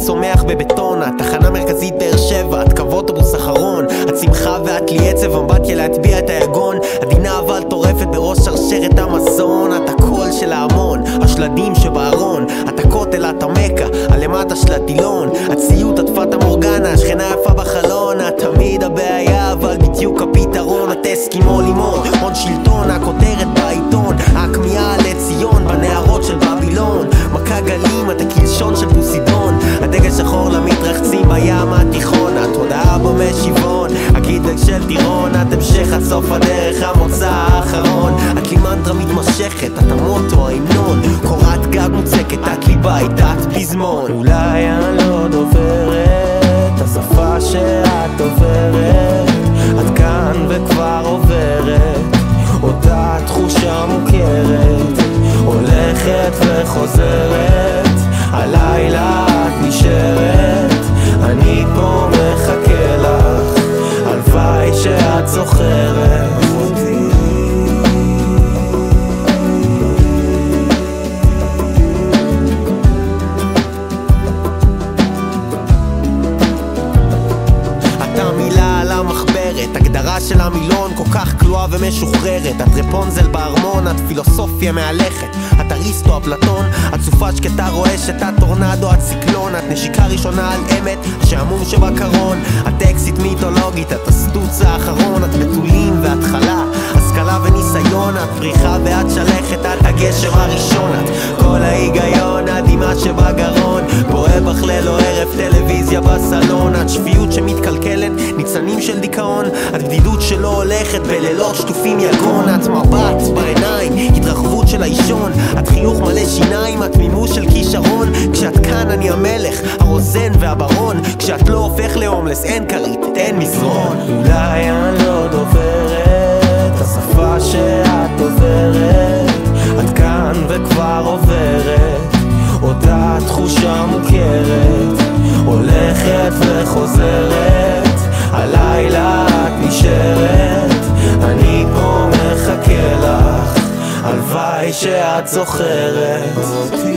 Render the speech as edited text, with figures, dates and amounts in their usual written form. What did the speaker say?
צומח בבטונה, תחנה מרכזית באר שבע, את קו אוטובוס אחרון, את שמחה ואת לי עצב, אמבטיה להטביע את היגון, עדינה אבל טורפת בראש שרשרת המזון, את הקול של ההמון, השלדים שבארון, את הכותל, את המקה, הלמטה של הטילון, הציוט, את פטה מורגנה, השכנה יפה בחלון, את תמיד הבעיה אבל בדיוק הפתרון, את אסקימו לימון, הון שלטון, הכותרת בעיתון, הכמיהה לציון בנערות של בבילון, מכה גלים, את הקלשון של פוסידון, הדגל שחור למתרחצים בים התיכון, את הודעה במשיבון, הקידג של טירון, את המשך עד סוף הדרך, המוצא האחרון, את לי מנטרה מתמשכת, את המוטו, ההמנון, קורת גג מוצקת, את לי בית, את פזמון. אולי אני לא דוברת השפה שאת עוברת, את כאן וכבר עוברת אותה תחושה מוכרת, הולכת וחוזרת, הלילה את נשארת, אני פה מחכה לך, הלוואי שאת זוכרת אותי. הגדרה של המילון כל כך כלואה ומשוחררת, את רפונזל בארמון, את פילוסופיה מהלכת, את אריסטו אפלטון, את סופה שקטה רועשת, את טורנדו, את סיקלון, את נשיקה ראשונה על אמת, השעמום שבקרון, את אקסיט מיתולוגית, את הסטוץ האחרון, את בתולים והתחלה, השכלה וניסיון, את פריחה ואת שלכת, את הגשם הראשון, את כל ההיגיון, הדמעה שבגרון, בוהה בך ללא ערב, טלוויזיה בסלון, את שפיות שמתקלקלת, ניצנים של דיכאון, את בדידות שלא הולכת בלילות שטופים יגון, את מבט בעיניים, התרחבות של האישון, את חיוך מלא שיניים, את מימוש של כישרון, כשאת כאן אני המלך, הרוזן והברון, כשאת לא הופך להומלס, אין כרית, אין מזרון. אולי אני לא דוברת השפה שאת עוברת, את כאן וכבר עוברת אותה תחושה מוכרת, הולכת וחוזרת, הלילה את נשארת, אני פה מחכה לך, הלוואי שאת זוכרת אותי.